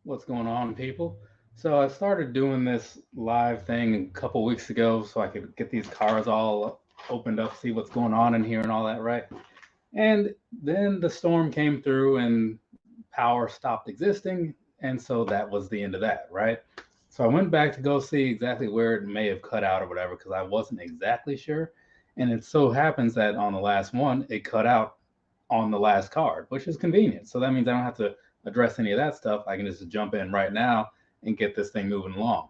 What's going on, people? So I started doing this live thing a couple weeks ago so I could get these cars all opened up, see what's going on in here and all that, right? And then the storm came through and power stopped existing, and so that was the end of that, right? So I went back to go see exactly where it may have cut out or whatever because I wasn't exactly sure. And it so happens that on the last one, it cut out on the last card, which is convenient. So that means I don't have to address any of that stuff. I can just jump in right now and get this thing moving along.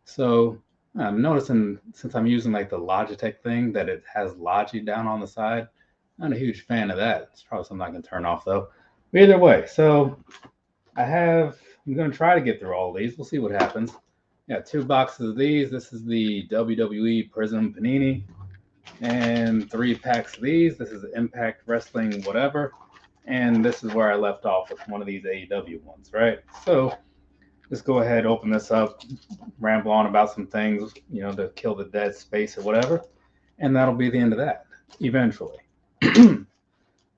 So I'm noticing since I'm using like the Logitech thing that it has Logi down on the side. I'm not a huge fan of that. It's probably something I can turn off though. But either way, so I'm going to try to get through all of these. We'll see what happens. Yeah, two boxes of these. This is the WWE Prizm Panini, and three packs of these. This is Impact Wrestling, whatever. And this is where I left off with one of these AEW ones, right? So just go ahead, open this up, ramble on about some things, to kill the dead space or whatever. And that'll be the end of that eventually.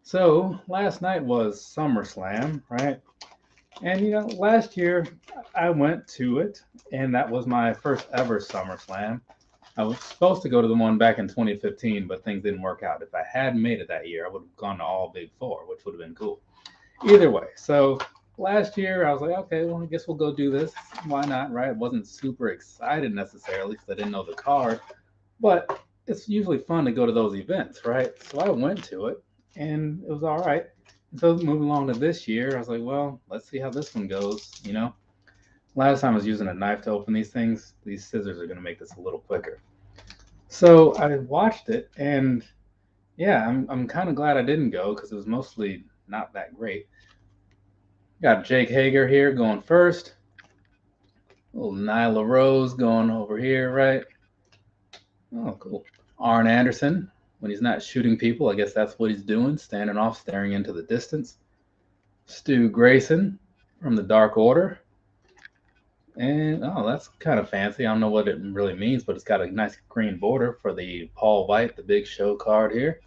So last night was SummerSlam, right? And last year I went to it, and that was my first ever SummerSlam. I was supposed to go to the one back in 2015, but things didn't work out. If I had made it that year, I would have gone to all Big Four, which would have been cool. Either way, so last year I was like, okay, well, I guess we'll go do this. Why not, right? I wasn't super excited necessarily because I didn't know the card, but it's usually fun to go to those events, right? So I went to it, and it was all right. So moving along to this year, I was like, well, let's see how this one goes. Last time I was using a knife to open these things. These scissors are going to make this a little quicker. So I watched it, and yeah, I'm kind of glad I didn't go because it was mostly not that great. Got Jake Hager here going first. Little Nyla Rose going over here, right? Oh, cool. Arn Anderson, when he's not shooting people, I guess that's what he's doing, standing off, staring into the distance. Stu Grayson from the Dark Order. And oh, that's kind of fancy. I don't know what it really means, but it's got a nice green border for the Paul White, the big show card here.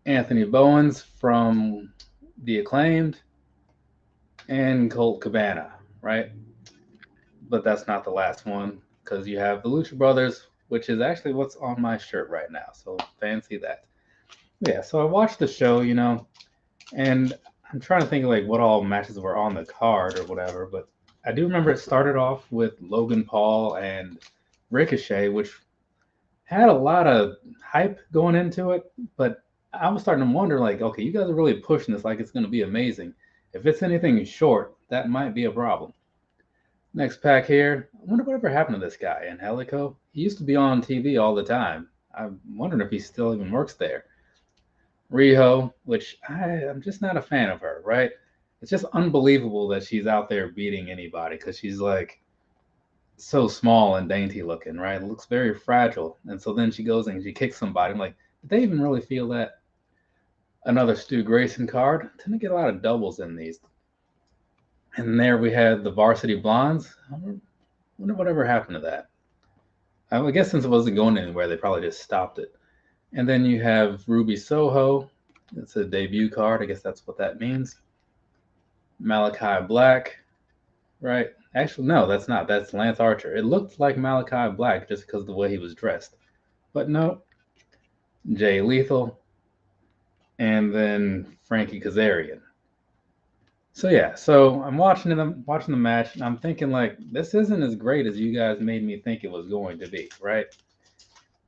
Anthony Bowens from The Acclaimed, and Colt Cabana, right? But that's not the last one because you have the Lucha Brothers, which is actually what's on my shirt right now. So fancy that. Yeah, so I watched the show, and I'm trying to think of like what all matches were on the card or whatever, but I do remember it started off with Logan Paul and Ricochet, which had a lot of hype going into it, but I was starting to wonder like, okay, you guys are really pushing this like it's going to be amazing. If it's anything short, that might be a problem. Next pack here. I wonder whatever happened to this guy, Angelico. He used to be on TV all the time. I'm wondering if he still even works there. Riho, which I'm just not a fan of her, right? It's just unbelievable that she's out there beating anybody because she's like so small and dainty looking, right? It looks very fragile. And so then she goes and she kicks somebody. I'm like, did they even really feel that? Another Stu Grayson card. I tend to get a lot of doubles in these. And there we had the Varsity Blondes. I wonder whatever happened to that. I guess since it wasn't going anywhere, they probably just stopped it. And then you have Ruby Soho. It's a debut card. I guess that's what that means. Malachi Black, right? Actually, no, that's not. That's Lance Archer. It looked like Malachi Black just because of the way he was dressed. But no, Jay Lethal, and then Frankie Kazarian. So yeah, so I'm watching the match, and I'm thinking like this isn't as great as you guys made me think it was going to be, right?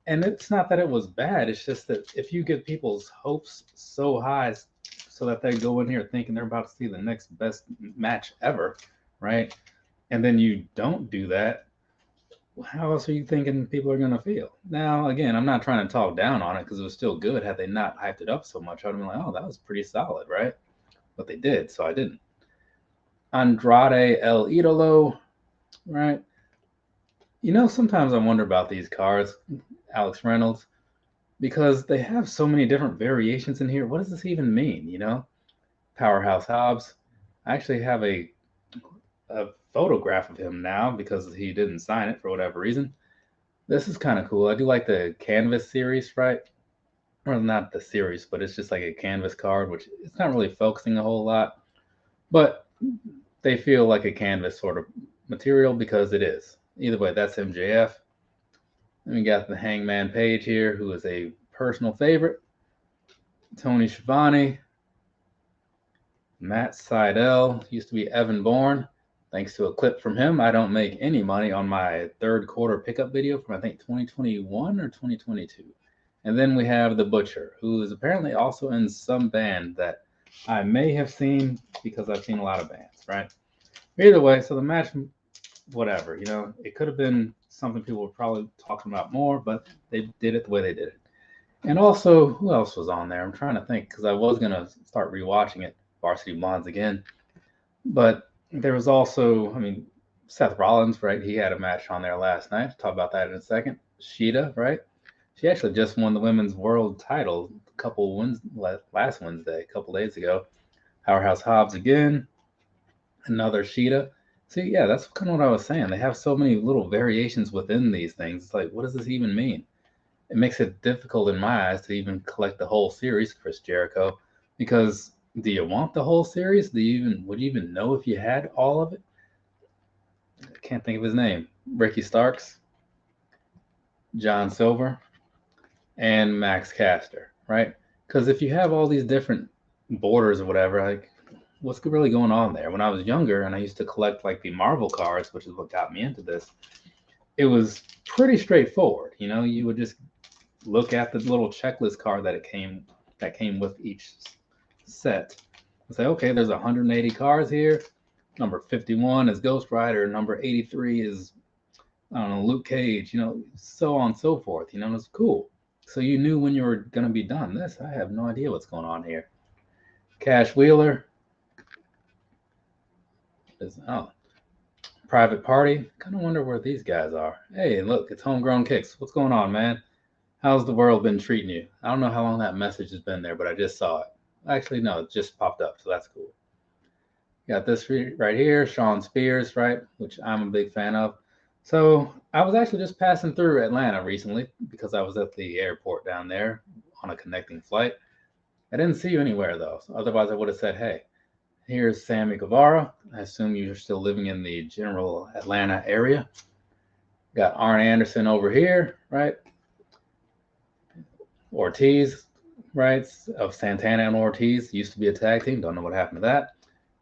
And it's not that it was bad. It's just that if you get people's hopes so high, so that they go in here thinking they're about to see the next best match ever, right? And then you don't do that, how else are you thinking people are going to feel? Now, again, I'm not trying to talk down on it because it was still good. Had they not hyped it up so much, I'd have been like, oh, that was pretty solid, right? But they did, so I didn't. Andrade El Idolo, right? Sometimes I wonder about these cards, Alex Reynolds, because they have so many different variations in here. What does this even mean? Powerhouse Hobbs. I actually have a photograph of him now because he didn't sign it for whatever reason. This is kind of cool. I do like the canvas series, right? Or not the series, but it's just like a canvas card, which it's not really focusing a whole lot. But they feel like a canvas sort of material because it is. Either way, that's MJF. Then we got the Hangman Page here, who is a personal favorite. Tony Schiavone, Matt Sydal, used to be Evan Bourne. Thanks to a clip from him, I don't make any money on my third quarter pickup video from I think 2021 or 2022. And then we have The Butcher, who is apparently also in some band that I may have seen because I've seen a lot of bands, right? Either way, so the match, whatever, it could have been something people were probably talking about more, but they did it the way they did it. And also, who else was on there? I'm trying to think because I was going to start rewatching it, Varsity Blondes again. But there was also, Seth Rollins, right? He had a match on there last night. I'll talk about that in a second. Sheeta, right? She actually just won the women's world title last Wednesday, a couple days ago. Powerhouse Hobbs again. Another Sheeta. See, yeah, that's kind of what I was saying. They have so many little variations within these things. It's like, what does this even mean? It makes it difficult in my eyes to even collect the whole series, Chris Jericho, because do you want the whole series? Would you even know if you had all of it? I can't think of his name. Ricky Starks, John Silver, and Max Caster, right? Because if you have all these different borders or whatever, like, what's really going on there? When I was younger and I used to collect like the Marvel cards, which is what got me into this, it was pretty straightforward. You would just look at the little checklist card that came with each set. And say, okay, there's 180 cards here. Number 51 is Ghost Rider. Number 83 is, I don't know, Luke Cage. So on and so forth. It was cool. So you knew when you were gonna be done. I have no idea what's going on here. Cash Wheeler. Private Party. Kind of wonder where these guys are. Hey, look, it's Homegrown Kicks. What's going on, man? How's the world been treating you? I don't know how long that message has been there, but I just saw it. Actually, no, it just popped up, so that's cool. Got this right here, Sean Spears, right, which I'm a big fan of. So I was actually just passing through Atlanta recently because I was at the airport down there on a connecting flight. I didn't see you anywhere, though. So otherwise, I would have said, hey, here's Sammy Guevara. I assume you're still living in the general Atlanta area. Got Arn Anderson over here, right? Ortiz, right? Of Santana and Ortiz. Used to be a tag team. Don't know what happened to that.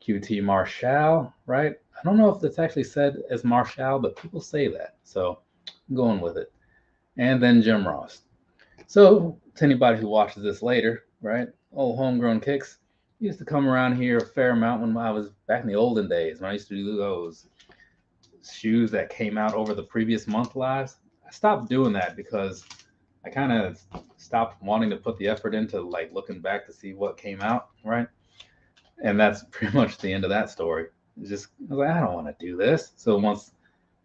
QT Marshall, right? I don't know if it's actually said as Marshall, but people say that. So I'm going with it. And then Jim Ross. So to anybody who watches this later, right? Old Homegrown Kicks used to come around here a fair amount when I was back in the olden days, when I used to do those shoes that came out over the previous month lives. I stopped doing that because I kind of stopped wanting to put the effort into like looking back to see what came out, right? And that's pretty much the end of that story. I was like, I don't want to do this. So once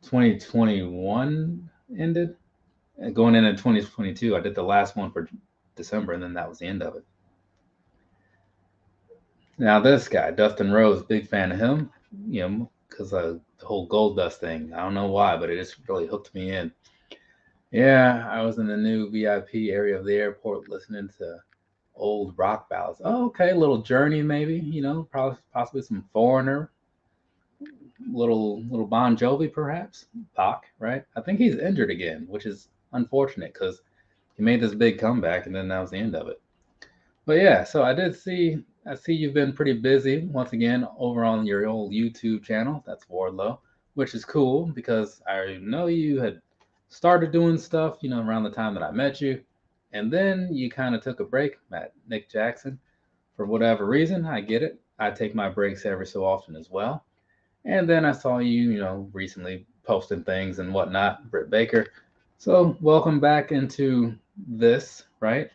2021 ended, and going into 2022, I did the last one for December, and then that was the end of it. Now this guy, Dustin Rose, big fan of him, because the whole Gold Dust thing. I don't know why, but it just really hooked me in. Yeah, I was in the new VIP area of the airport listening to old rock ballads. Oh, okay, a little Journey maybe, probably possibly some Foreigner, little Bon Jovi perhaps, Pac, right? I think he's injured again, which is unfortunate because he made this big comeback and then that was the end of it. But yeah, so I see you've been pretty busy once again over on your old YouTube channel. That's Wardlow, which is cool because I know you had started doing stuff, around the time that I met you. And then you kind of took a break, Nick Jackson, for whatever reason. I get it. I take my breaks every so often as well. And then I saw you, recently posting things and whatnot, Britt Baker. So welcome back into this, right?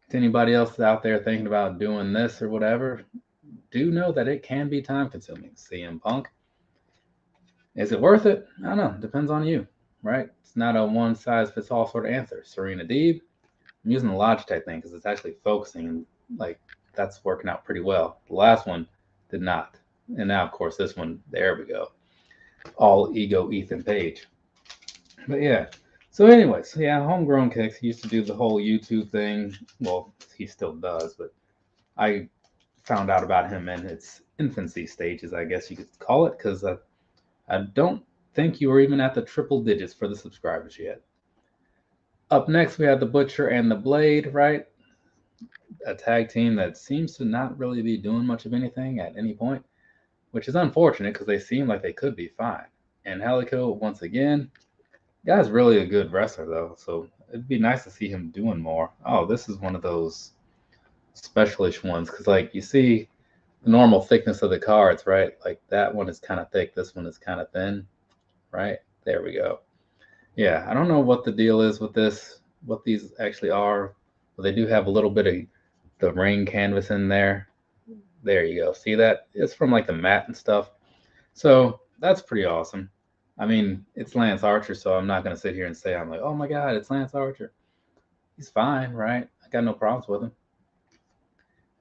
To anybody else out there thinking about doing this or whatever, do know that it can be time consuming. CM Punk. Is it worth it? I don't know. Depends on you, right? It's not a one size fits all sort of answer. Serena Deeb. I'm using the Logitech thing because it's actually focusing and like that's working out pretty well. The last one did not. And now, of course, this one, there we go. All ego Ethan Page. But yeah. So anyways, Homegrown Kicks. He used to do the whole YouTube thing. Well, he still does, but I found out about him in its infancy stages, I guess you could call it, because I don't think you were even at the triple digits for the subscribers yet. Up next, we have the Butcher and the Blade, right? A tag team that seems to not really be doing much of anything at any point, which is unfortunate because they seem like they could be fine. And Helico, once again, guy's really a good wrestler, though, so it'd be nice to see him doing more. Oh, this is one of those specialish ones, because, like, you see the normal thickness of the cards, right? Like, that one is kind of thick, this one is kind of thin, right? There we go. Yeah, I don't know what the deal is with this, what these actually are, but they do have a little bit of the ring canvas in there. There you go. See that? It's from like the mat and stuff. So that's pretty awesome. I mean, it's Lance Archer, so I'm not going to sit here and say, I'm like, oh my God, it's Lance Archer. He's fine, right? I got no problems with him.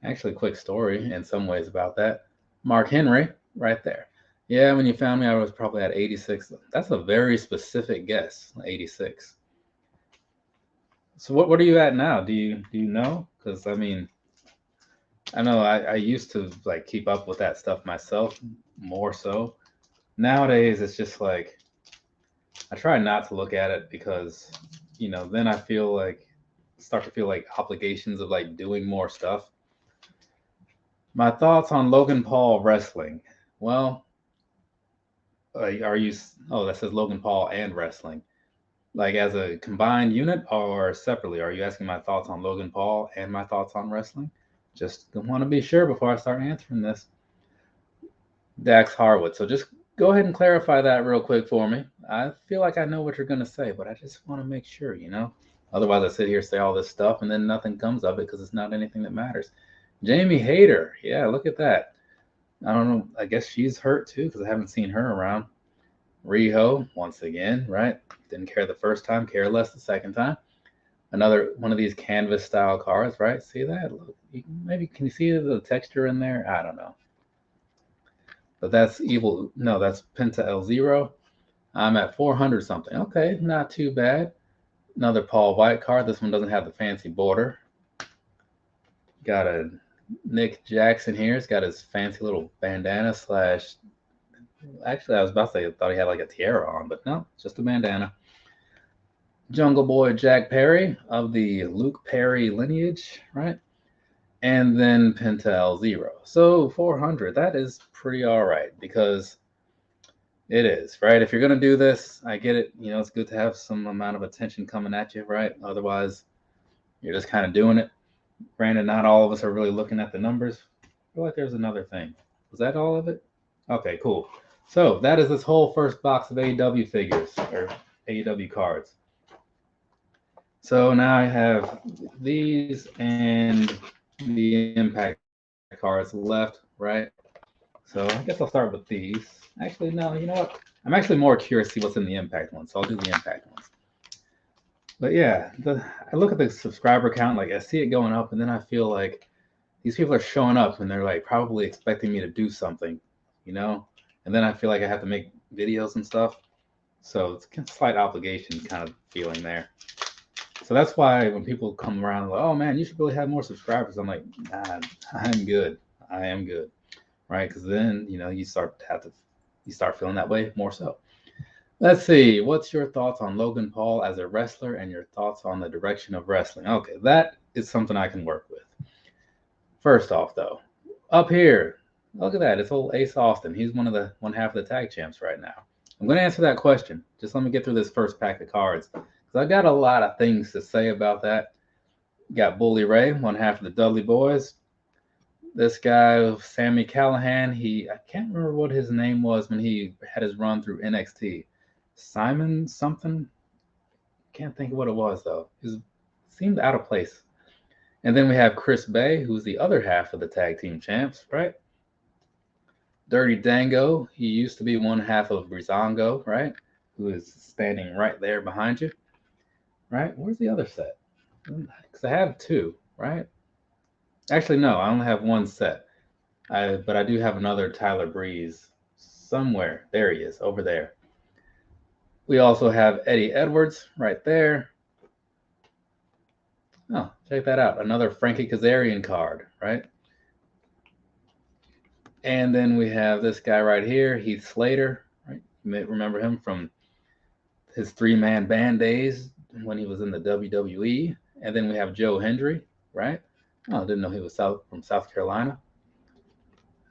Actually, quick story in some ways about that. Mark Henry, right there. Yeah, when you found me, I was probably at 86. That's a very specific guess, 86. So what are you at now? Do you know? Because I mean, I know I used to like keep up with that stuff myself more so. Nowadays, it's just like I try not to look at it because then I start to feel like obligations of like doing more stuff. My thoughts on Logan Paul wrestling. Well, are you? Oh, that says Logan Paul and wrestling. Like as a combined unit or separately? Are you asking my thoughts on Logan Paul and my thoughts on wrestling? Just want to be sure before I start answering this. Dax Harwood. So just go ahead and clarify that real quick for me. I feel like I know what you're going to say, but I just want to make sure, Otherwise, I sit here, say all this stuff, and then nothing comes of it because it's not anything that matters. Jamie Hayter. Yeah, look at that. I don't know. I guess she's hurt too because I haven't seen her around. Riho, once again, right? Didn't care the first time, care less the second time. Another one of these canvas style cards, right? See that? Look, maybe can you see the texture in there? I don't know. But that's evil. No, that's Penta L0. I'm at 400 something. Okay, not too bad. Another Paul White card. This one doesn't have the fancy border. Got a Nick Jackson here. He's got his fancy little bandana slash. Actually, I was about to say I thought he had like a tiara on, but no, it's just a bandana. Jungle Boy Jack Perry of the Luke Perry lineage, right? And then Penta L0. So 400, that is pretty all right because it is, right? If you're going to do this, I get it. It's good to have some amount of attention coming at you, right? Otherwise, you're just kind of doing it. Granted, not all of us are really looking at the numbers. I feel like there's another thing. Was that all of it? Okay, cool. So that is this whole first box of AEW figures or AEW cards. So now I have these and the Impact cards left, right? So I guess I'll start with these. Actually, no, you know what? I'm actually more curious to see what's in the Impact ones, so I'll do the Impact ones. But yeah, I look at the subscriber count, like I see it going up, and then I feel like these people are showing up and they're like probably expecting me to do something, And then I feel like I have to make videos and stuff. So it's a slight obligation kind of feeling there. So that's why when people come around like, oh man, you should really have more subscribers. I'm like, nah, I'm good. I am good, right? Because then you start feeling that way more so. Let's see. What's your thoughts on Logan Paul as a wrestler and your thoughts on the direction of wrestling? Okay, that is something I can work with. First off, though, up here, look at that. It's old Ace Austin. He's one half of the tag champs right now. I'm going to answer that question. Just let me get through this first pack of cards. I've got a lot of things to say about that. Got Bully Ray, one half of the Dudley Boys. This guy, Sami Callihan, I can't remember what his name was when he had his run through NXT. Simon something? Can't think of what it was, though. It seemed out of place. And then we have Chris Bay, who's the other half of the tag team champs, right? Dirty Dango, he used to be one half of Breezango, right? Who is standing right there behind you. Right? Where's the other set? Because I have two, right? Actually, no, I only have one set. But I do have another Tyler Breeze somewhere. There he is, over there. We also have Eddie Edwards right there. Oh, check that out. Another Frankie Kazarian card, right? And then we have this guy right here, Heath Slater, right? You may remember him from his three-man band days when he was in the WWE. And then we have Joe Hendry, right? Oh, I didn't know he was from South Carolina.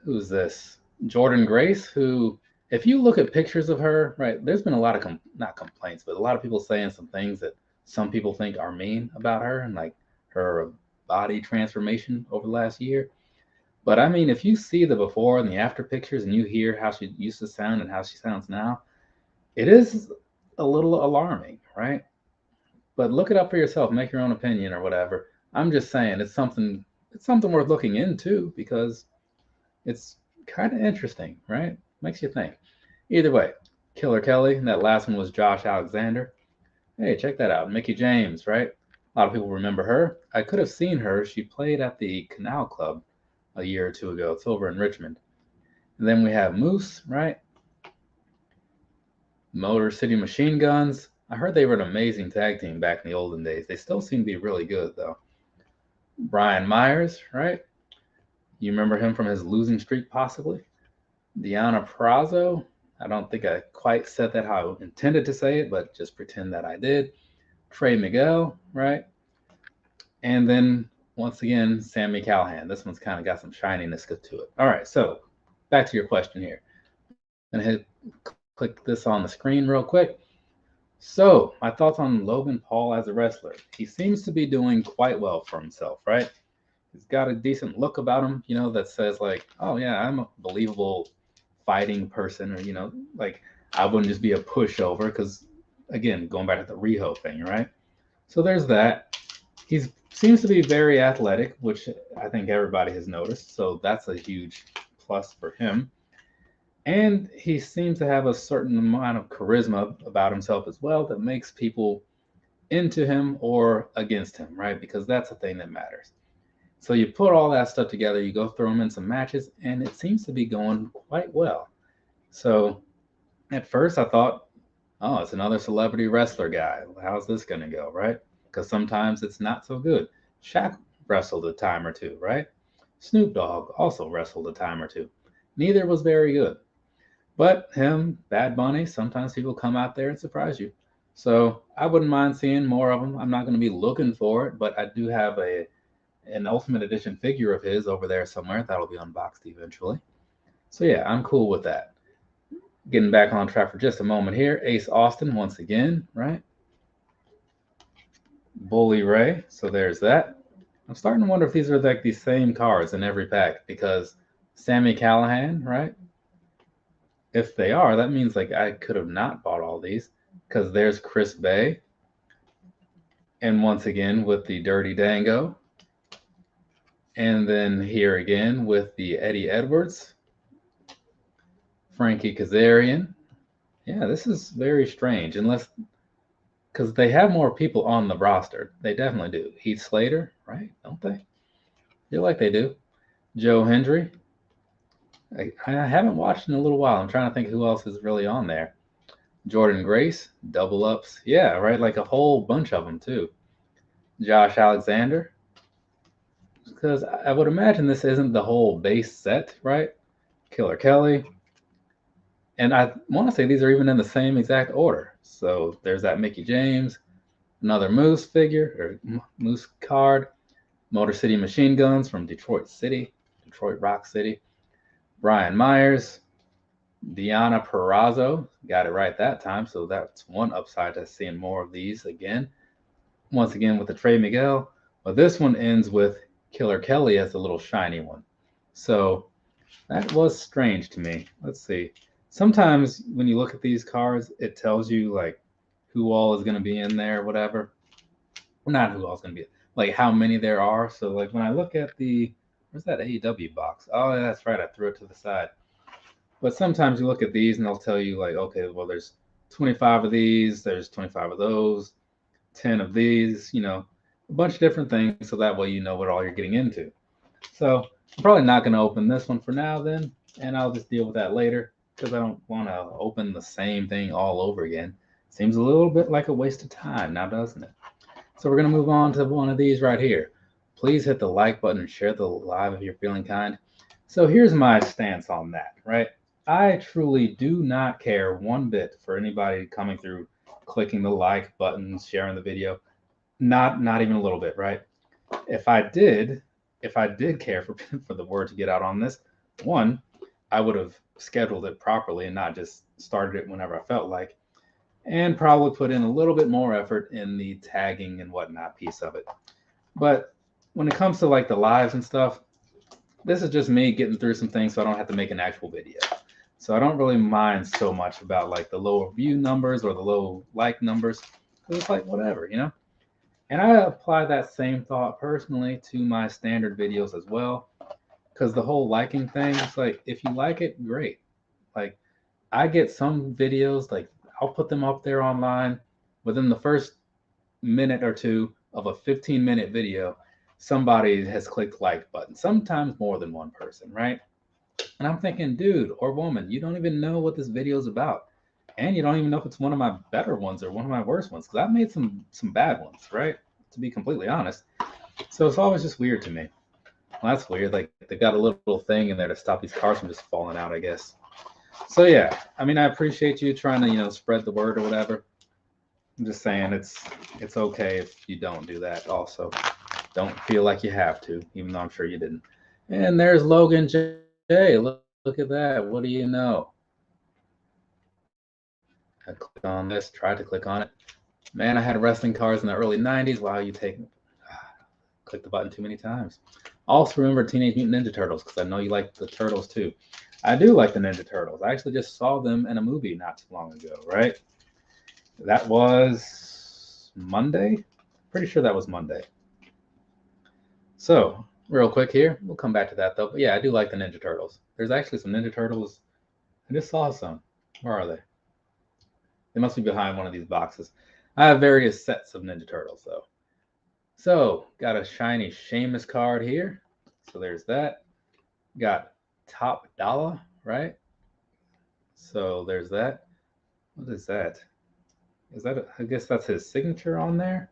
Who's this? Jordan Grace, who, if you look at pictures of her, right, there's been a lot of, not complaints, but a lot of people saying some things that some people think are mean about her and like her body transformation over the last year. But I mean, if you see the before and the after pictures and you hear how she used to sound and how she sounds now, it is a little alarming, right? But look it up for yourself, make your own opinion or whatever. I'm just saying it's something worth looking into because it's kind of interesting, right? Makes you think. Either way, Killer Kelly, and that last one was Josh Alexander. Hey, check that out. Mickey James, right? A lot of people remember her. I could have seen her. She played at the Canal Club a year or two ago. It's over in Richmond. And then we have Moose, right? Motor City Machine Guns. I heard they were an amazing tag team back in the olden days. They still seem to be really good, though. Brian Myers, right? You remember him from his losing streak, possibly? Deanna Prazo. I don't think I quite said that how I intended to say it, but just pretend that I did. Trey Miguel, right? And then, once again, Sammy Callahan. This one's kind of got some shininess to it. All right, so back to your question here. I'm going to click this on the screen real quick. So, my thoughts on Logan Paul as a wrestler. He seems to be doing quite well for himself, right? He's got a decent look about him, that says like, oh yeah, I'm a believable fighting person, or like I wouldn't just be a pushover because, again, going back to the Riho thing, right? So there's that. He seems to be very athletic, which I think everybody has noticed. So that's a huge plus for him. And he seems to have a certain amount of charisma about himself as well that makes people into him or against him, right? Because that's the thing that matters. So you put all that stuff together, you go throw him in some matches, and it seems to be going quite well. So at first I thought, oh, it's another celebrity wrestler guy. How's this going to go, right? Because sometimes it's not so good. Shaq wrestled a time or two, right? Snoop Dogg also wrestled a time or two. Neither was very good. But him, Bad Bunny, sometimes people come out there and surprise you. So I wouldn't mind seeing more of them. I'm not going to be looking for it, but I do have an Ultimate Edition figure of his over there somewhere. That'll be unboxed eventually. So yeah, I'm cool with that. Getting back on track for just a moment here. Ace Austin once again, right? Bully Ray. So there's that. I'm starting to wonder if these are like the same cards in every pack because Sammy Callahan, right? If they are, that means like I could have not bought all these because there's Chris Bay. And once again with the Dirty Dango. And then here again with the Eddie Edwards. Frankie Kazarian. Yeah, this is very strange. Unless, because they have more people on the roster. They definitely do. Heath Slater, right? Don't they? I feel like they do. Joe Hendry. I haven't watched in a little while. I'm trying to think who else is really on there. Jordan Grace, double ups. Yeah, right. Like a whole bunch of them too. Josh Alexander. Because I would imagine this isn't the whole base set, right? Killer Kelly. And I want to say these are even in the same exact order. So there's that Mickey James, another Moose figure or Moose card, Motor City Machine Guns from Detroit Rock City, Brian Myers, Deanna Purrazzo, got it right that time. So that's one upside to seeing more of these again. Once again with the Trey Miguel, but this one ends with Killer Kelly as the little shiny one. So that was strange to me. Let's see. Sometimes when you look at these cards, it tells you like who all is going to be in there, whatever. Not who all is going to be, like how many there are. So like when I look at where's that AEW box? Oh, that's right. I threw it to the side. But sometimes you look at these and they'll tell you like, okay, well, there's 25 of these. There's 25 of those, 10 of these, a bunch of different things. So that way you know what all you're getting into. So I'm probably not going to open this one for now then. And I'll just deal with that later. Because I don't want to open the same thing all over again. Seems a little bit like a waste of time now, doesn't it? So we're going to move on to one of these right here. Please hit the like button and share the live if you're feeling kind. So here's my stance on that, right? I truly do not care one bit for anybody coming through, clicking the like button, sharing the video. Not even a little bit, right? If I did, if I did care for for the word to get out on this, one, I would have scheduled it properly and not just started it whenever I felt like, and probably put in a little bit more effort in the tagging and whatnot piece of it. But when it comes to like the lives and stuff, this is just me getting through some things so I don't have to make an actual video. So I don't really mind so much about like the low view numbers or the low like numbers. It's like whatever, you know? And I apply that same thought personally to my standard videos as well. Because the whole liking thing, it's like if you like it, great. Like I get some videos, like I'll put them up there online within the first minute or two of a 15-minute video, somebody has clicked like button, sometimes more than one person, right? And I'm thinking, dude or woman, you don't even know what this video is about. And you don't even know if it's one of my better ones or one of my worst ones, because I've made some bad ones, right? To be completely honest. So it's always just weird to me. Well, that's weird. Like they got a little thing in there to stop these cars from just falling out, I guess. So yeah, I mean, I appreciate you trying to, spread the word or whatever. I'm just saying it's okay if you don't do that also. Don't feel like you have to, even though I'm sure you didn't. And there's Logan J. Look at that. What do you know? I click on this, tried to click on it. Man, I had wrestling cards in the early 90s. Wow, you click the button too many times. Also remember Teenage Mutant Ninja Turtles, because I know you like the Turtles too. I do like the Ninja Turtles. I actually just saw them in a movie not too long ago, right? That was Monday. Pretty sure that was Monday. So, real quick here, we'll come back to that though. But yeah, I do like the Ninja Turtles. There's actually some Ninja Turtles. I just saw some. Where are they? They must be behind one of these boxes. I have various sets of Ninja Turtles though. So, got a shiny Sheamus card here. So there's that. Got Top Dollar, right? So there's that. What is that? Is that I guess that's his signature on there?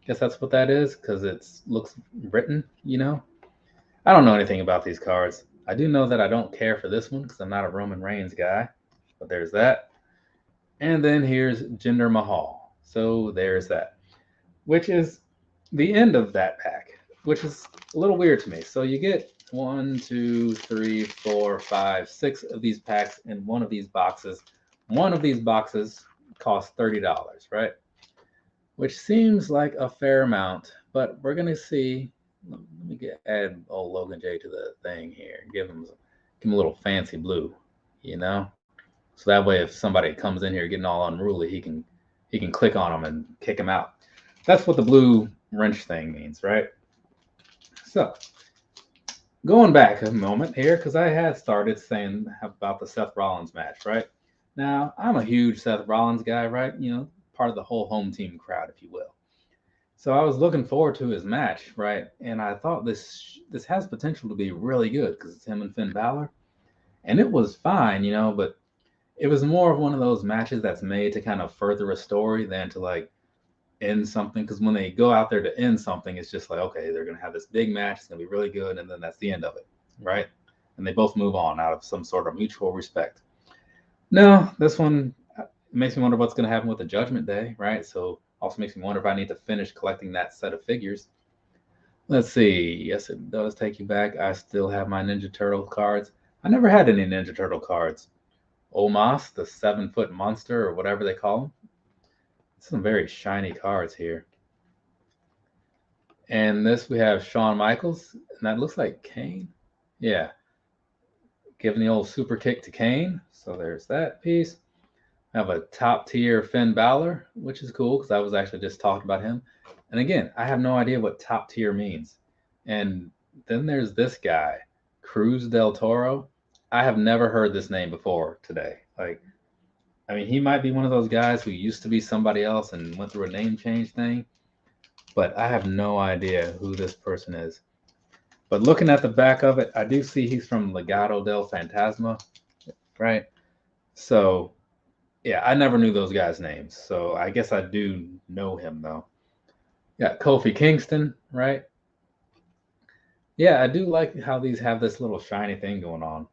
Guess that's what that is because it looks written, I don't know anything about these cards. I do know that I don't care for this one because I'm not a Roman Reigns guy. But there's that. And then here's Jinder Mahal. So there's that. Which is the end of that pack, which is a little weird to me. So you get 1, 2, 3, 4, 5, 6 of these packs in one of these boxes. One of these boxes costs $30, right? Which seems like a fair amount, but we're gonna see. Let me add old Logan J to the thing here. Give him a little fancy blue, so that way if somebody comes in here getting all unruly, he can click on them and kick him out. That's what the blue wrench thing means, right? So going back a moment here, because I had started saying about the Seth Rollins match, right? Now I'm a huge Seth Rollins guy, right? Part of the whole home team crowd, if you will. So I was looking forward to his match, right? And I thought this has potential to be really good because it's him and Finn Balor, and it was fine, but it was more of one of those matches that's made to kind of further a story than to like end something. Because when they go out there to end something, it's just like, okay, they're gonna have this big match, it's gonna be really good, and then that's the end of it, right? And they both move on out of some sort of mutual respect. No, this one makes me wonder what's gonna happen with the Judgment Day, right? So also makes me wonder if I need to finish collecting that set of figures. Let's see. Yes, it does take you back. I still have my Ninja Turtle cards. I never had any Ninja Turtle cards. Omos, the 7-foot monster, or whatever they call him. Some very shiny cards here. And this we have Shawn Michaels, and that looks like Kane. Yeah. Giving the old super kick to Kane. So there's that piece. I have a top tier Finn Balor, which is cool because I was actually just talking about him. And again, I have no idea what top tier means. And then there's this guy, Cruz del Toro. I have never heard this name before today. He might be one of those guys who used to be somebody else and went through a name change thing, but I have no idea who this person is. But looking at the back of it, I do see he's from Legado del Fantasma, right? So, yeah, I never knew those guys' names, so I guess I do know him, though. Yeah, Kofi Kingston, right? Yeah, I do like how these have this little shiny thing going on.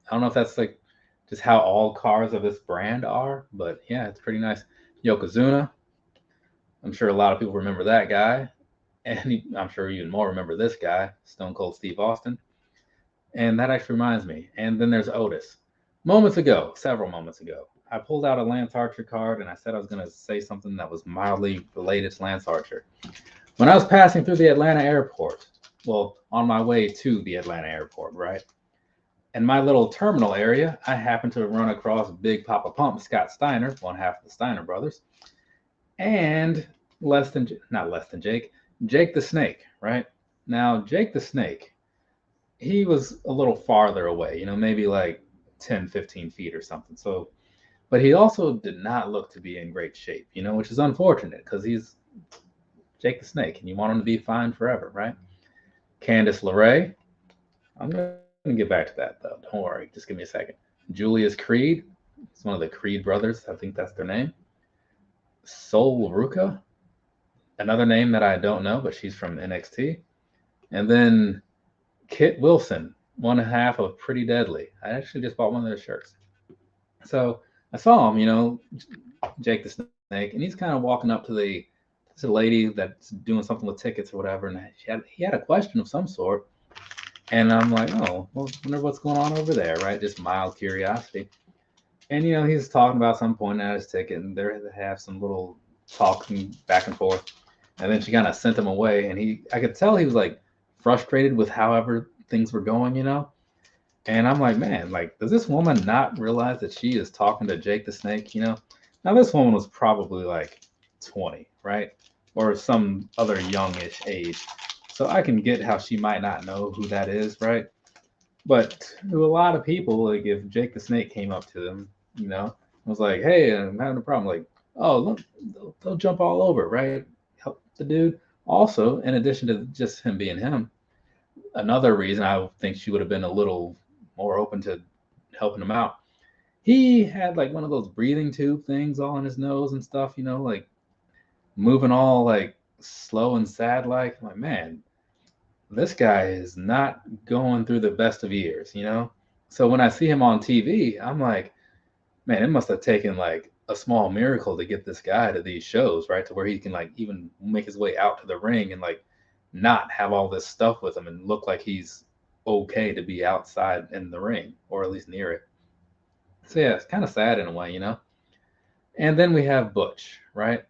I don't know if that's like just how all cars of this brand are, but yeah, it's pretty nice. Yokozuna, I'm sure a lot of people remember that guy, and I'm sure even more remember this guy, Stone Cold Steve Austin. And that actually reminds me. And then there's Otis. Moments ago, several moments ago, I pulled out a Lance Archer card and I said I was going to say something that was mildly related to Lance Archer. When I was passing through the Atlanta airport, well, on my way to the Atlanta airport, right? In my little terminal area, I happened to run across Big Papa Pump Scott Steiner, one half of the Steiner brothers, and not less than Jake the Snake, right? Now, Jake the Snake, he was a little farther away, maybe like 10, 15 feet or something. So, but he also did not look to be in great shape, which is unfortunate because he's Jake the Snake and you want him to be fine forever, right? Candice LeRae, I'm going to get back to that though. Don't worry. Just give me a second. Julius Creed, it's one of the Creed brothers. I think that's their name. Sol Ruka, another name that I don't know, but she's from NXT. And then Kit Wilson, one half of Pretty Deadly. I actually just bought one of their shirts. So I saw him, Jake the Snake, and he's kind of walking up to a lady that's doing something with tickets or whatever, and he had a question of some sort. And I'm like, oh, well, wonder what's going on over there, right? Just mild curiosity. And he's talking about some point at his ticket, and they have some little talking back and forth. And then she kind of sent him away, and I could tell he was like frustrated with however things were going, And I'm like, man, like, does this woman not realize that she is talking to Jake the Snake? Now this woman was probably like 20, right, or some other youngish age. So I can get how she might not know who that is, right? But to a lot of people, like if Jake the Snake came up to them, was like, "Hey, I'm having a problem." Like, "Oh, look, they'll jump all over, right?" Help the dude. Also, in addition to just him being him, another reason I think she would have been a little more open to helping him out. He had like one of those breathing tube things all in his nose and stuff, like moving all like slow and sad like. I'm like, man, this guy is not going through the best of years. So when I see him on TV, I'm like, man, it must have taken like a small miracle to get this guy to these shows, right? To where he can like even make his way out to the ring and like not have all this stuff with him and look like he's okay to be outside in the ring or at least near it. So yeah, it's kind of sad in a way. And then we have Butch, right?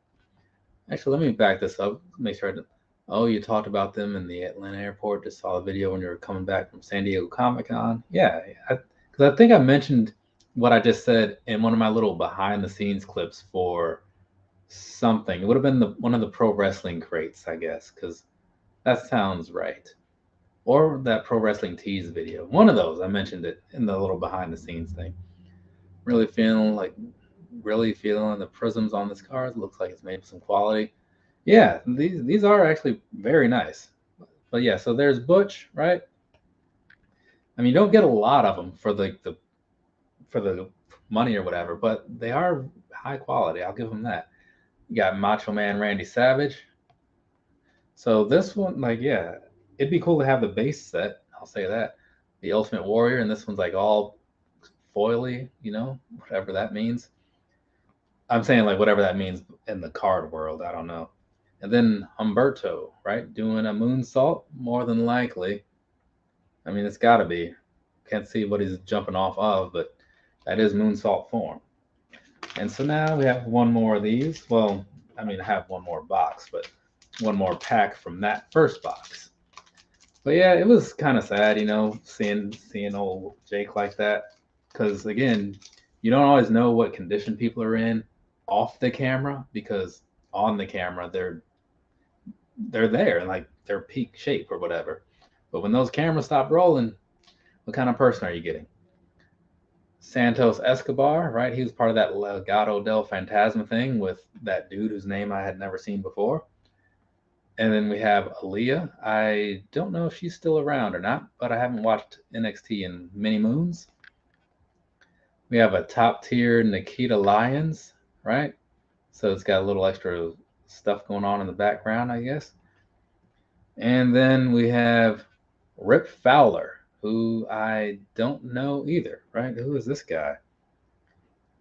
Actually, let me back this up. Make sure I didn't. Oh, you talked about them in the Atlanta airport. Just saw a video when you were coming back from San Diego Comic-Con. Yeah, because I think I mentioned what I just said in one of my little behind-the-scenes clips for something. It would have been one of the pro wrestling crates, I guess, because that sounds right. Or that pro wrestling tease video. One of those. I mentioned it in the little behind-the-scenes thing. Really feeling the prisms on this card. It looks like it's made with some quality. Yeah, these are actually very nice. But yeah, so there's Butch, right? I mean, you don't get a lot of them for the money or whatever, but they are high quality. I'll give them that. You got Macho Man Randy Savage. So this one, like, yeah, it'd be cool to have the base set. I'll say that. The Ultimate Warrior, and this one's like all foily, whatever that means. I'm saying like whatever that means in the card world. I don't know. And then Humberto, right? Doing a moonsault, more than likely. I mean, it's got to be. Can't see what he's jumping off of, but that is moonsault form. And so now we have one more of these. Well, I mean, I have one more box, but one more pack from that first box. But yeah, it was kind of sad, seeing old Jake like that. Because again, you don't always know what condition people are in off the camera, because on the camera they're there and like they're peak shape or whatever. But when those cameras stop rolling, what kind of person are you getting? Santos Escobar, right? He was part of that Legado del Fantasma thing with that dude whose name I had never seen before. And then we have Aaliyah. I don't know if she's still around or not, but I haven't watched NXT in many moons. We have a top tier Nikita Lyons, right? So it's got a little extra stuff going on in the background, I guess. And then we have Rip Fowler, who I don't know either, right? Who is this guy?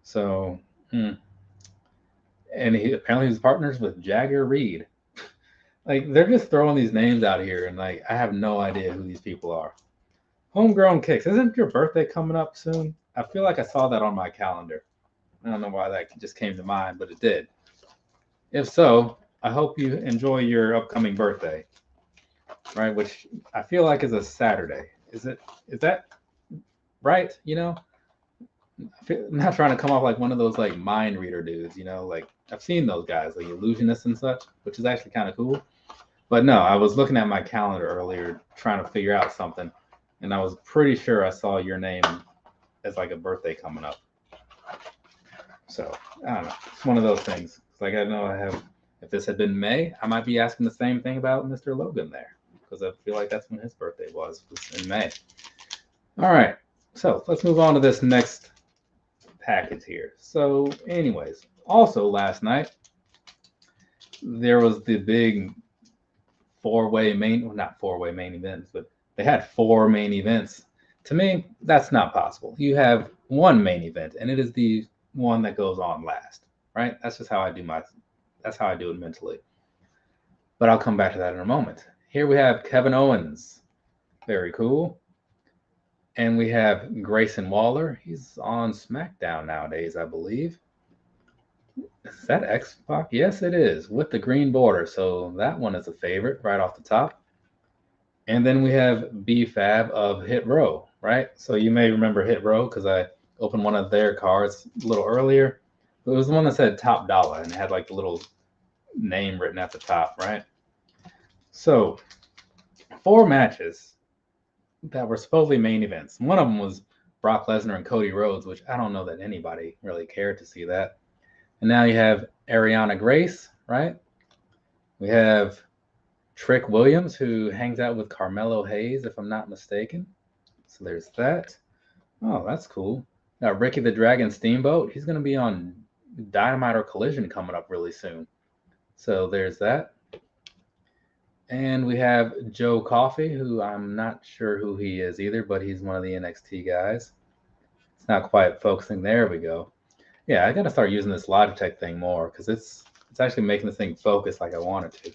So, and he apparently was partners with Jagger Reed. Like they're just throwing these names out here, and like I have no idea who these people are. Homegrown Kicks. Isn't your birthday coming up soon? I feel like I saw that on my calendar. I don't know why that just came to mind, but it did. If so, I hope you enjoy your upcoming birthday, right? Which I feel like is a Saturday. Is it? Is that right? I'm not trying to come off like one of those like mind reader dudes. Like I've seen those guys, like illusionists and such, which is actually kind of cool. But no, I was looking at my calendar earlier trying to figure out something, and I was pretty sure I saw your name as like a birthday coming up. So I don't know. It's one of those things. It's like I know I have. If this had been May, I might be asking the same thing about Mr. Logan there, because I feel like that's when his birthday was in May. All right. So let's move on to this next package here. So, anyways, also last night there was the big not four-way main events, but they had four main events. To me, that's not possible. You have one main event, and it is the one that goes on last, right? That's just how I do that's how I do it mentally. But I'll come back to that in a moment. Here we have Kevin Owens. Very cool. And we have Grayson Waller. He's on SmackDown nowadays, I believe. Is that X-Pac? Yes, it is, with the green border. So that one is a favorite right off the top. And then we have B-Fab of Hit Row, right? So you may remember Hit Row because I opened one of their cards a little earlier. It was the one that said Top Dollar and it had like the little name written at the top, right? So 4 matches that were supposedly main events. One of them was Brock Lesnar and Cody Rhodes, which I don't know that anybody really cared to see that. And now you have Ariana Grace, right? We have Trick Williams, who hangs out with Carmelo Hayes, if I'm not mistaken. So there's that. Oh, that's cool. Now Ricky the Dragon Steamboat, he's going to be on Dynamite or Collision coming up really soon. So there's that. And we have Joe Coffey, who I'm not sure who he is either, but he's one of the NXT guys. It's not quite focusing. There we go. Yeah, I got to start using this Logitech thing more because it's actually making the thing focus like I want it to.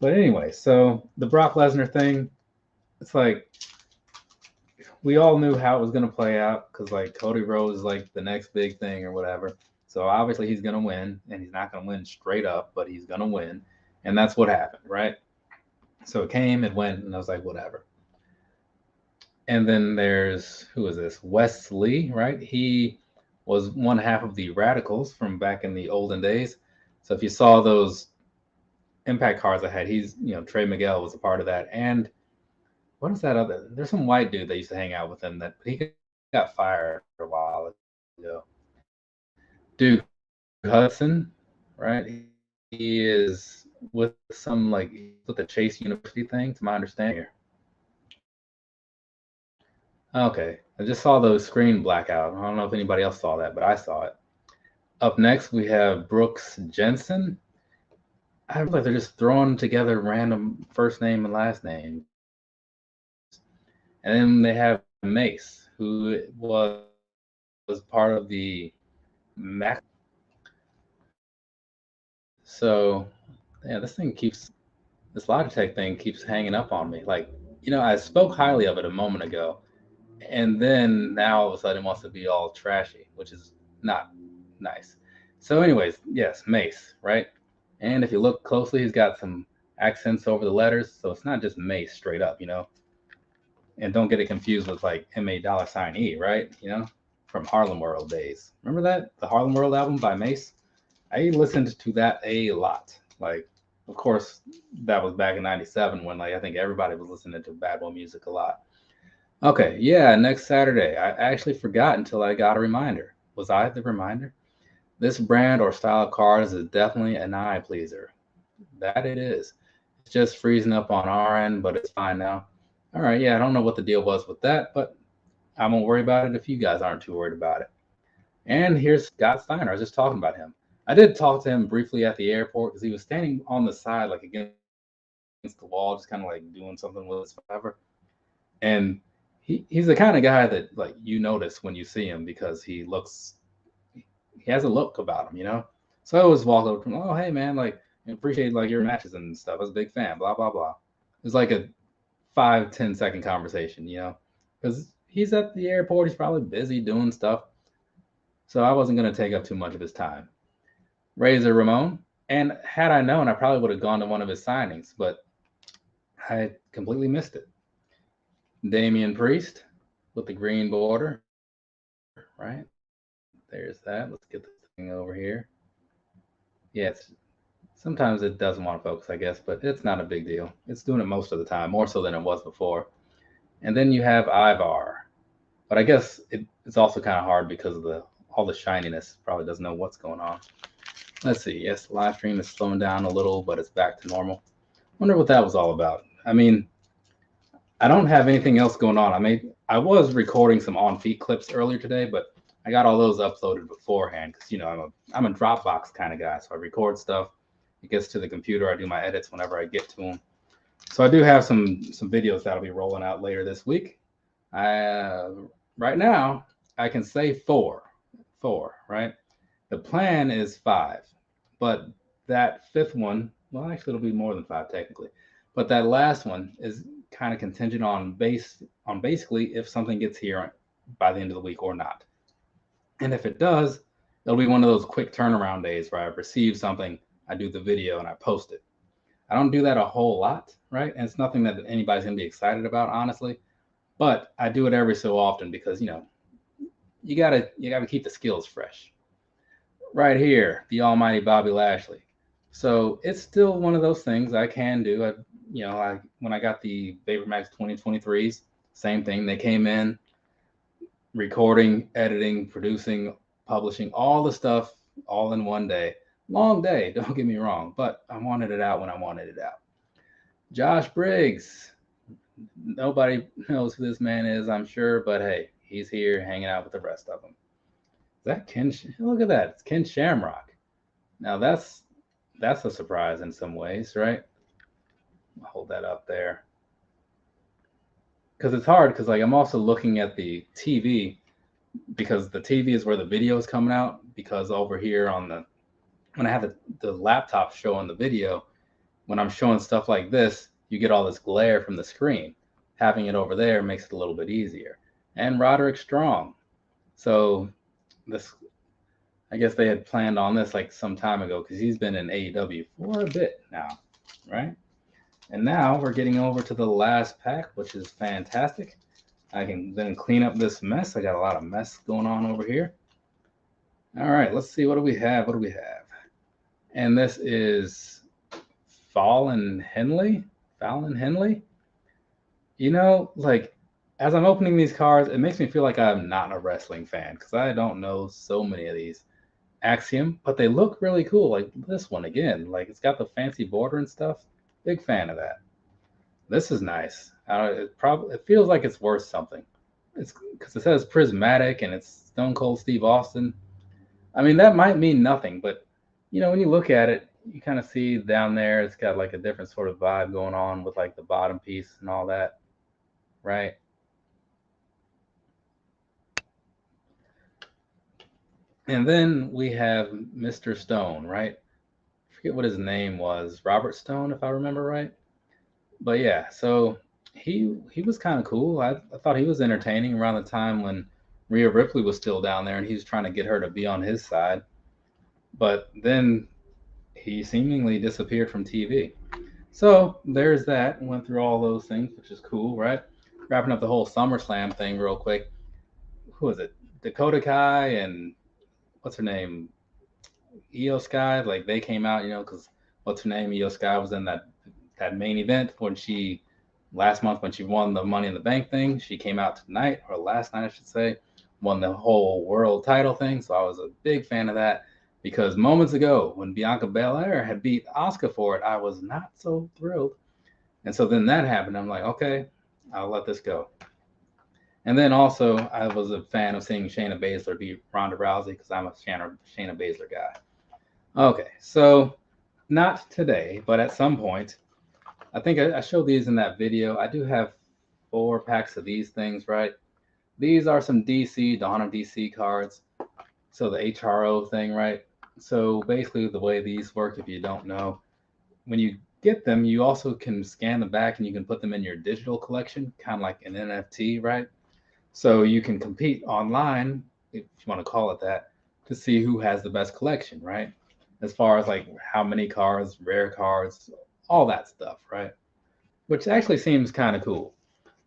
But anyway, so the Brock Lesnar thing, it's like we all knew how it was going to play out because like Cody Rhodes is like the next big thing or whatever. So obviously he's going to win, and he's not going to win straight up, but he's going to win. And that's what happened, right? So it came, it went, and I was like, whatever. And then there's, who is this? Wes Lee, right? He was one half of the Radicals from back in the olden days. So if you saw those Impact cards I had, Trey Miguel was a part of that. And what is that other? There's some white dude that used to hang out with him that he got fired a while ago. Duke Hudson, right? He is with with the Chase University thing, to my understanding here. Okay, I just saw those screen blackout. I don't know if anybody else saw that, but I saw it. Up next, we have Brooks Jensen. I feel like they're just throwing together random first name and last names. And then they have Mace, who was part of the Mac. So, yeah, this Logitech thing keeps hanging up on me. Like, I spoke highly of it a moment ago, and then now all of a sudden it wants to be all trashy, which is not nice. So, anyways, yes, Mace, right? And if you look closely, he's got some accents over the letters, so it's not just Mace straight up, And don't get it confused with like MA$E, right? From Harlem World days. Remember that? The Harlem World album by Mace? I listened to that a lot. Like, of course, that was back in '97 when I think everybody was listening to bad boy music a lot. Okay, yeah, next Saturday. I actually forgot until I got a reminder. Was I the reminder? This brand or style of cards is definitely an eye pleaser. That it is. It's just freezing up on our end, but it's fine now. All right, yeah, I don't know what the deal was with that, but I won't worry about it if you guys aren't too worried about it. And here's Scott Steiner. I was just talking about him. I did talk to him briefly at the airport because he was standing on the side, like against the wall, just kind of like doing something with his whatever. And he's the kind of guy that like you notice when you see him because he has a look about him, you know. So I always walk over to him, oh hey man, like appreciate like your matches and stuff. I was a big fan, blah blah blah. It's like a 5-10 second conversation, you know, because he's at the airport, he's probably busy doing stuff. So I wasn't gonna take up too much of his time. Razor Ramon, and had I known, I probably would have gone to one of his signings, but I completely missed it. Damian Priest with the green border, right? There's that. Let's get this thing over here. Yeah, sometimes it doesn't want to focus, I guess, but it's not a big deal. It's doing it most of the time, more so than it was before. And then you have Ivar, but I guess it's also kind of hard because of all the shininess. Probably doesn't know what's going on. Let's see. Yes, the live stream is slowing down a little, but it's back to normal. Wonder what that was all about. I mean, I don't have anything else going on. I was recording some on feet clips earlier today, but I got all those uploaded beforehand because you know I'm a Dropbox kind of guy, so I record stuff. It gets to the computer. I do my edits whenever I get to them. So I do have some videos that'll be rolling out later this week. Right now I can say four, right? The plan is 5, but that 5th one, well, actually it'll be more than 5 technically, but that last one is kind of contingent on basically if something gets here by the end of the week or not. And if it does, it'll be one of those quick turnaround days where I receive something, I do the video and I post it. I don't do that a whole lot, right? And it's nothing that anybody's gonna be excited about, honestly. But I do it every so often because you know you gotta keep the skills fresh. Right here, the almighty Bobby Lashley. So it's still one of those things I can do. When I got the VaporMax 2023s, same thing. They came in, recording, editing, producing, publishing, all the stuff all in one day. Long day, don't get me wrong, but I wanted it out when I wanted it out. Josh Briggs. Nobody knows who this man is, I'm sure, but hey, he's here hanging out with the rest of them. Is that Ken? Look at that. It's Ken Shamrock. Now that's a surprise in some ways, right? I'll hold that up there. Because it's hard because like I'm also looking at the TV because the TV is where the video is coming out because over here when I have the laptop showing the video, when I'm showing stuff like this, you get all this glare from the screen. Having it over there makes it a little bit easier. And Roderick Strong. So I guess they had planned on this like some time ago because he's been in AEW for a bit now, right? And now we're getting over to the last pack, which is fantastic. I can then clean up this mess. I got a lot of mess going on over here. All right, let's see. What do we have? And this is Fallon Henley. You know, like as I'm opening these cards, it makes me feel like I'm not a wrestling fan because I don't know so many of these. Axiom, but they look really cool. Like this one again, like it's got the fancy border and stuff. Big fan of that. This is nice. It feels like it's worth something. It's because it says prismatic and it's Stone Cold Steve Austin. I mean that might mean nothing, but you know when you look at it, you kind of see down there it's got like a different sort of vibe going on with like the bottom piece and all that, right? And then we have Mr. Stone, right? I forget what his name was. Robert Stone, if I remember right. But yeah, so he was kind of cool. I thought he was entertaining around the time when Rhea Ripley was still down there and he was trying to get her to be on his side. But then he seemingly disappeared from TV. So there's that. Went through all those things, which is cool, right? Wrapping up the whole SummerSlam thing real quick. Who is it? Dakota Kai and what's her name? Io Sky. Like they came out, you know, because what's her name? Io Sky was in that main event when last month when she won the Money in the Bank thing. She came out tonight, or last night I should say, won the whole world title thing. So I was a big fan of that because moments ago when Bianca Belair had beat Asuka for it, I was not so thrilled. And so then that happened. I'm like, okay, I'll let this go. And then also I was a fan of seeing Shayna Baszler beat Ronda Rousey because I'm a Shayna Baszler guy. Okay, so not today, but at some point, I think I showed these in that video. I do have 4 packs of these things, right? These are some DC, Dawn of DC cards. So the HRO thing, right? So basically the way these work, if you don't know, when you get them, you also can scan the back and you can put them in your digital collection, kind of like an NFT, right? So you can compete online, if you want to call it that, to see who has the best collection, right? As far as like how many cards, rare cards, all that stuff, right? Which actually seems kind of cool.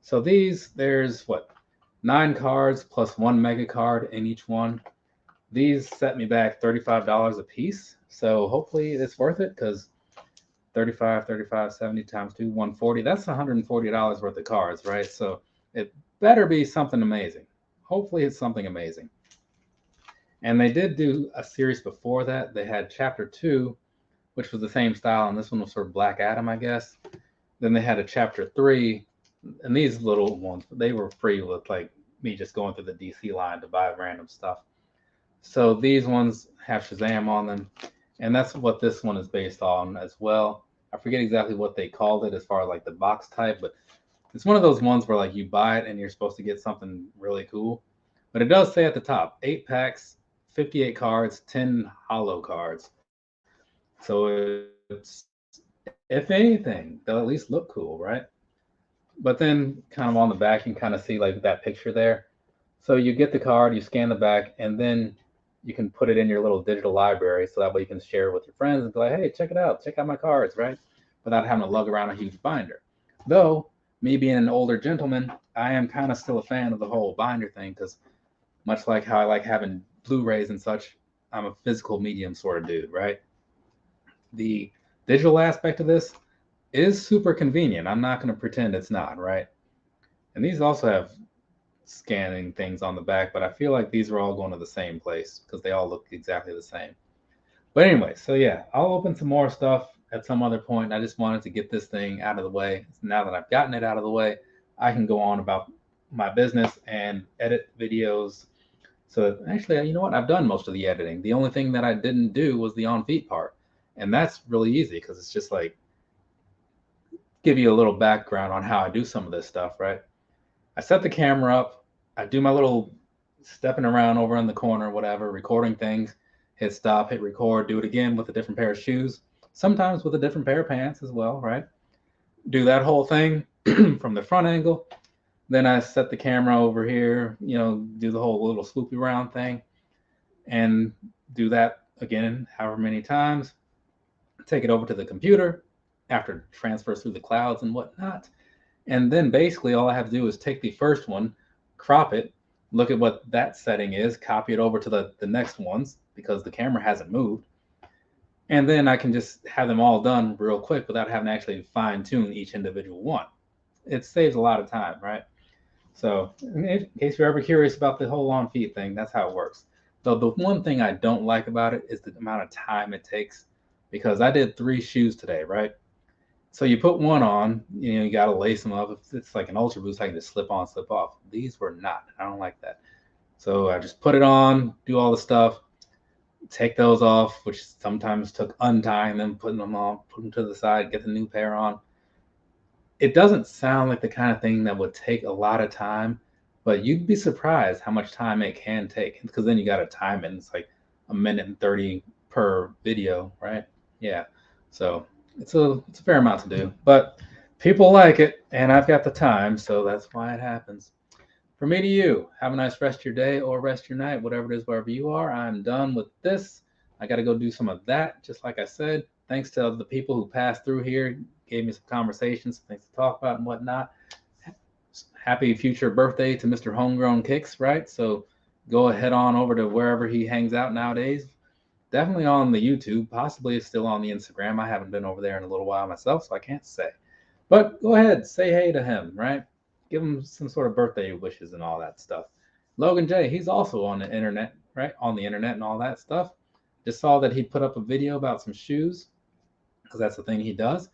So these, there's what, 9 cards plus 1 mega card in each one. These set me back $35 a piece. So hopefully it's worth it because 35, 35, 70 times 2, 140. That's $140 worth of cards, right? So it better be something amazing. Hopefully it's something amazing. And they did do a series before that. They had Chapter 2, which was the same style, and this one was sort of Black Adam, I guess. Then they had a Chapter 3, and these little ones, they were free with like me just going through the DC line to buy random stuff. So these ones have Shazam on them, and that's what this one is based on as well. I forget exactly what they called it as far as like the box type, but it's one of those ones where like you buy it and you're supposed to get something really cool. But it does say at the top, 8 packs, 58 cards, 10 hollow cards. So it's, if anything, they'll at least look cool, right? But then kind of on the back, you can kind of see like that picture there. So you get the card, you scan the back, and then you can put it in your little digital library so that way you can share it with your friends and be like, hey, check out my cards, right? Without having to lug around a huge binder. Though, me being an older gentleman, I am kind of still a fan of the whole binder thing because much like how I like having Blu-rays and such, I'm a physical medium sort of dude, right? The digital aspect of this is super convenient. I'm not going to pretend it's not, right? And these also have scanning things on the back, but I feel like these are all going to the same place because they all look exactly the same. But anyway, so yeah, I'll open some more stuff at some other point. I just wanted to get this thing out of the way. Now that I've gotten it out of the way, I can go on about my business and edit videos. So actually, you know what? I've done most of the editing. The only thing that I didn't do was the on feet part. And that's really easy because it's just like give you a little background on how I do some of this stuff, right? I set the camera up, I do my little stepping around over in the corner, whatever, recording things, hit stop, hit record, do it again with a different pair of shoes, sometimes with a different pair of pants as well, right? Do that whole thing from the front angle. Then I set the camera over here, do the whole little swoopy around thing and do that again, however many times. Take it over to the computer after it transfers through the clouds and whatnot. And then basically all I have to do is take the first one, crop it, look at what that setting is, copy it over to the next ones because the camera hasn't moved. And then I can just have them all done real quick without having to actually fine tune each individual one. It saves a lot of time, right? So in case you're ever curious about the whole on feet thing, that's how it works. Though the one thing I don't like about it is the amount of time it takes because I did 3 shoes today, right? So you put one on, you got to lace them up. If it's like an Ultra Boost, I can just slip on, slip off. These were not. I don't like that. So I just put it on, do all the stuff, take those off, which sometimes took untying them, putting them on, put them to the side, get the new pair on. It doesn't sound like the kind of thing that would take a lot of time, but you'd be surprised how much time it can take because then you got to time it. And it's like 1:30 per video, right? Yeah. So it's a fair amount to do, but people like it, and I've got the time, so that's why it happens. From me to you, have a nice rest of your day or rest of your night, whatever it is, wherever you are. I'm done with this. I got to go do some of that, just like I said. Thanks to the people who passed through here, gave me some conversations, some things to talk about and whatnot. Happy future birthday to Mr. Homegrown Kicks, right? So go ahead on over to wherever he hangs out nowadays. Definitely on the YouTube, possibly still on the Instagram. I haven't been over there in a little while myself, so I can't say. But go ahead, say hey to him, right? Give him some sort of birthday wishes and all that stuff. Logan J, he's also on the internet, right? On the internet and all that stuff. Just saw that he put up a video about some shoes, because that's the thing he does.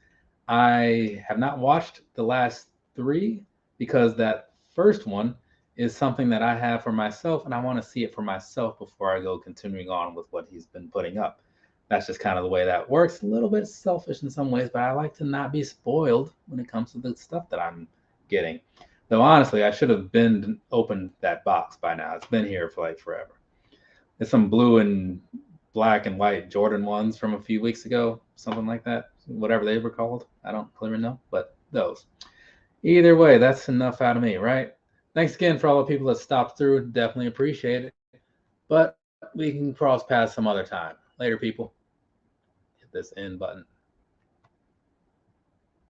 I have not watched the last 3 because that first one is something that I have for myself, and I want to see it for myself before I go continuing on with what he's been putting up. That's just kind of the way that works. A little bit selfish in some ways, but I like to not be spoiled when it comes to the stuff that I'm getting. Though honestly, I should have been opened that box by now. It's been here for like forever. There's some blue and black and white Jordan ones from a few weeks ago, something like that. Whatever they were called. I don't clearly know, but those. Either way, that's enough out of me, right? Thanks again for all the people that stopped through. Definitely appreciate it. But we can cross paths some other time. Later, people. Hit this end button.